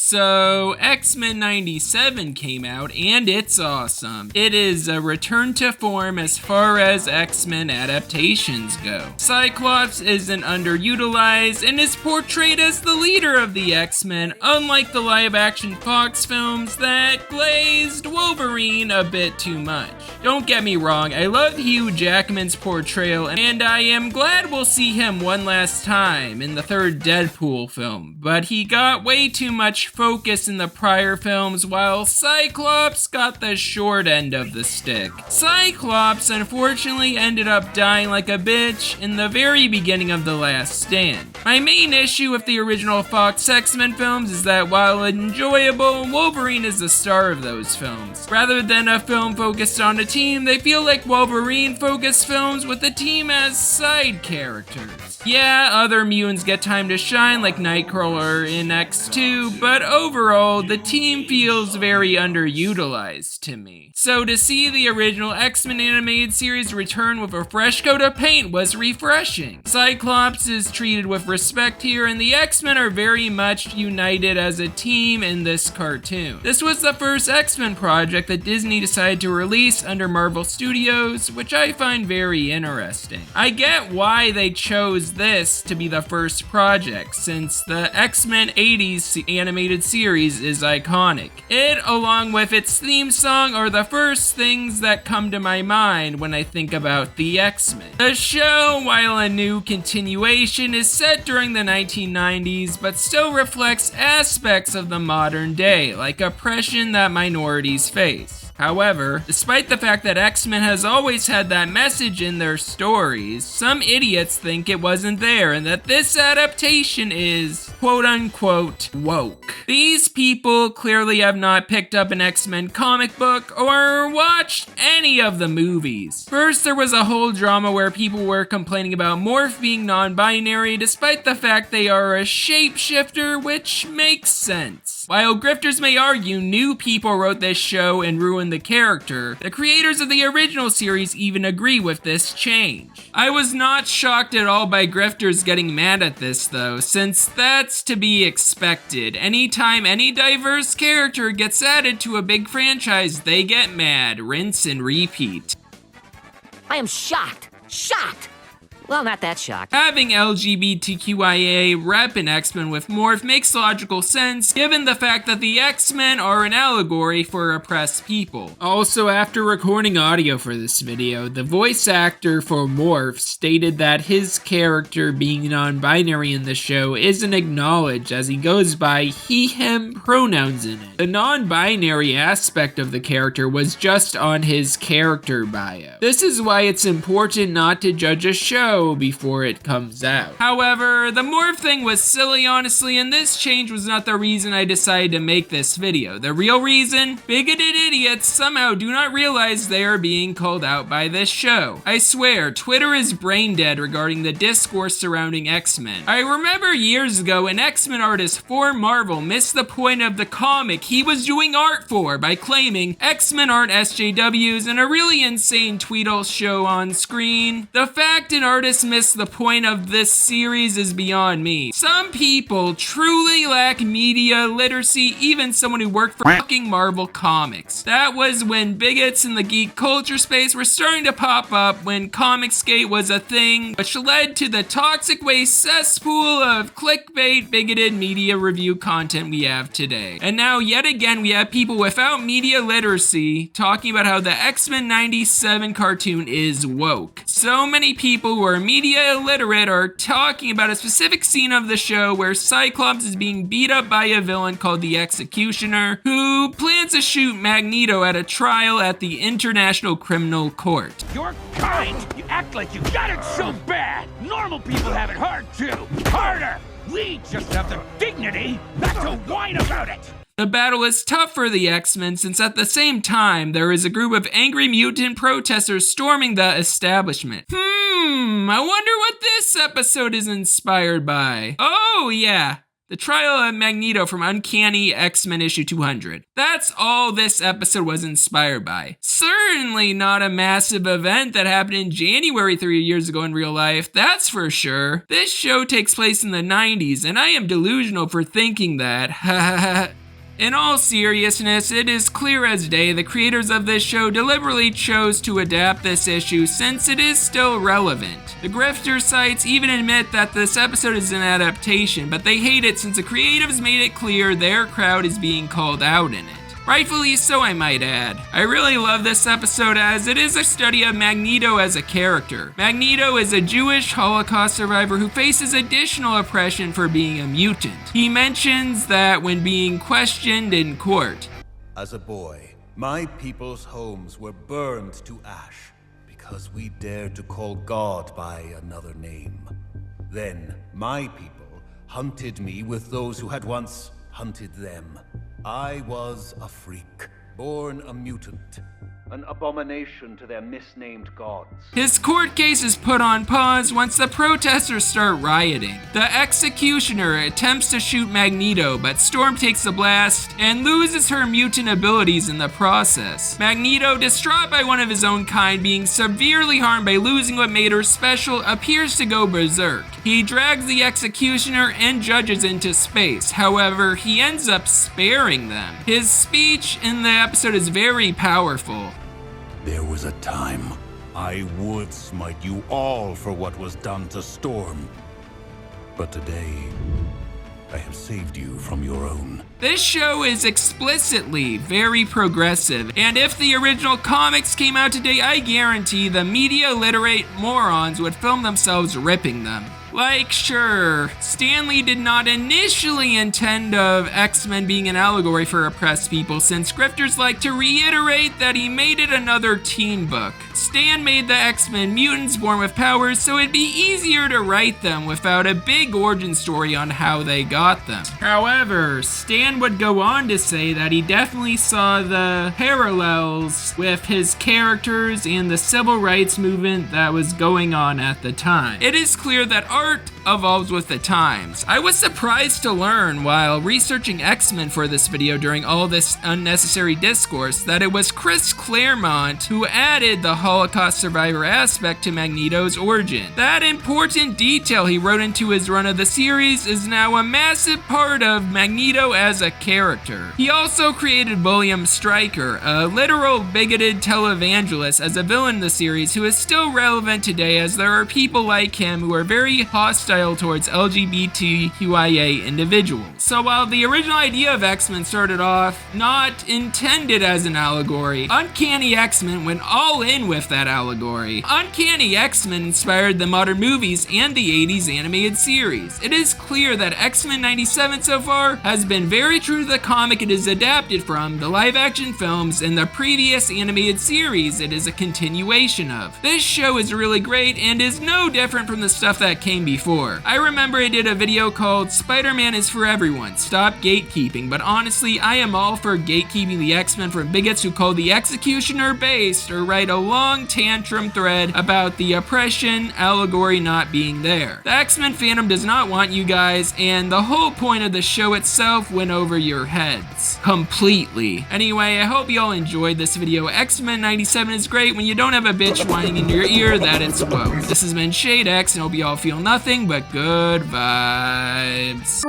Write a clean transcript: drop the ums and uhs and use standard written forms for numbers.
So, X-Men 97 came out, and it's awesome. It is a return to form as far as X-Men adaptations go. Cyclops isn't underutilized and is portrayed as the leader of the X-Men, unlike the live-action Fox films that glazed Wolverine a bit too much. Don't get me wrong, I love Hugh Jackman's portrayal, and I am glad we'll see him one last time in the third Deadpool film, but he got way too much focus in the prior films while Cyclops got the short end of the stick. Cyclops unfortunately ended up dying like a bitch in the very beginning of The Last Stand. My main issue with the original Fox X-Men films is that while enjoyable, Wolverine is the star of those films. Rather than a film focused on a team, they feel like Wolverine-focused films with the team as side characters. Yeah, other mutants get time to shine like Nightcrawler in X2, but overall, the team feels very underutilized to me. So to see the original X-Men animated series return with a fresh coat of paint was refreshing. Cyclops is treated with respect here, and the X-Men are very much united as a team in this cartoon. This was the first X-Men project that Disney decided to release under Marvel Studios, which I find very interesting. I get why they chose this to be the first project, since the X-Men 80s animated series is iconic. It, along with its theme song, are the first things that come to my mind when I think about the X-Men. The show, while a new continuation, is set during the 1990s, but still reflects aspects of the modern day, like oppression that minorities face. However, despite the fact that X-Men has always had that message in their stories, some idiots think it wasn't there and that this adaptation is quote-unquote woke. These people clearly have not picked up an X-Men comic book or watched any of the movies. First, there was a whole drama where people were complaining about Morph being non-binary despite the fact they are a shapeshifter, which makes sense. While Grifters may argue new people wrote this show and ruined the character, the creators of the original series even agree with this change. I was not shocked at all by Grifters getting mad at this though, since that's to be expected. Anytime any diverse character gets added to a big franchise, they get mad, rinse and repeat. I am shocked. Shocked! Well, not that shocked. Having LGBTQIA rep in X-Men with Morph makes logical sense, given the fact that the X-Men are an allegory for oppressed people. Also, after recording audio for this video, the voice actor for Morph stated that his character being non-binary in the show isn't acknowledged as he goes by he, him pronouns in it. The non-binary aspect of the character was just on his character bio. This is why it's important not to judge a show before it comes out. However, the Morph thing was silly honestly, and this change was not the reason I decided to make this video. The real reason? Bigoted idiots somehow do not realize they are being called out by this show. I swear, Twitter is brain dead regarding the discourse surrounding X-Men. I remember years ago an X-Men artist for Marvel missed the point of the comic he was doing art for by claiming X-Men aren't SJWs in a really insane tweet I'll show on screen. The fact an artist missed the point of this series is beyond me. Some people truly lack media literacy, even someone who worked for fucking Marvel Comics. That was when bigots in the geek culture space were starting to pop up when Comicsgate was a thing, which led to the toxic waste cesspool of clickbait, bigoted media review content we have today. And now, yet again, we have people without media literacy talking about how the X-Men 97 cartoon is woke. So many people who are media illiterate are talking about a specific scene of the show where Cyclops is being beat up by a villain called the Executioner, who plans to shoot Magneto at a trial at the International Criminal Court. You're kind! You act like you got it so bad! Normal people have it hard too! Harder! We just have the dignity not to whine about it! The battle is tough for the X-Men since at the same time, there is a group of angry mutant protesters storming the establishment. I wonder what this episode is inspired by. Oh yeah, The trial of Magneto from Uncanny X-Men issue 200. That's all this episode was inspired by. Certainly not a massive event that happened in January 3 years ago in real life, that's for sure. This show takes place in the 90s, and I am delusional for thinking that. In all seriousness, it is clear as day the creators of this show deliberately chose to adapt this issue since it is still relevant. The Grifters sites even admit that this episode is an adaptation, but they hate it since the creatives made it clear their crowd is being called out in it. Rightfully so, I might add. I really love this episode as it is a study of Magneto as a character. Magneto is a Jewish Holocaust survivor who faces additional oppression for being a mutant. He mentions that when being questioned in court, "As a boy, my people's homes were burned to ash because we dared to call God by another name. Then my people hunted me with those who had once hunted them. I was a freak, born a mutant, an abomination to their misnamed gods." His court case is put on pause once the protesters start rioting. The executioner attempts to shoot Magneto, but Storm takes the blast and loses her mutant abilities in the process. Magneto, distraught by one of his own kind being severely harmed by losing what made her special, appears to go berserk. He drags the executioner and judges into space. However, he ends up sparing them. His speech in the episode is very powerful. "There was a time I would smite you all for what was done to Storm. But today, I have saved you from your own." This show is explicitly very progressive, and if the original comics came out today, I guarantee the media literate morons would film themselves ripping them. Like, sure, Stan Lee did not initially intend of X-Men being an allegory for oppressed people, since Grifters like to reiterate that he made it another teen book. Stan made the X-Men mutants born with powers, so it'd be easier to write them without a big origin story on how they got them. However, Stan would go on to say that he definitely saw the parallels with his characters and the civil rights movement that was going on at the time. It is clear that art evolves with the times. I was surprised to learn while researching X-Men for this video during all this unnecessary discourse that it was Chris Claremont who added the Holocaust survivor aspect to Magneto's origin. That important detail he wrote into his run of the series is now a massive part of Magneto as a character. He also created William Stryker, a literal bigoted televangelist, as a villain in the series who is still relevant today, as there are people like him who are very hostile towards LGBTQIA individuals. So while the original idea of X-Men started off not intended as an allegory, Uncanny X-Men went all in with that allegory. Uncanny X-Men inspired the modern movies and the 80s animated series. It is clear that X-Men 97 so far has been very true to the comic it is adapted from, the live-action films, and the previous animated series it is a continuation of. This show is really great and is no different from the stuff that came before. I remember I did a video called Spider-Man is for Everyone, Stop Gatekeeping, but honestly, I am all for gatekeeping the X-Men from bigots who call the Executioner based or write a long tantrum thread about the oppression allegory not being there. The X-Men fandom does not want you guys, and the whole point of the show itself went over your heads. Completely. Anyway, I hope you all enjoyed this video. X-Men 97 is great when you don't have a bitch whining in your ear that it's woke. This has been ShadeX, and I hope you all feel nothing but good vibes.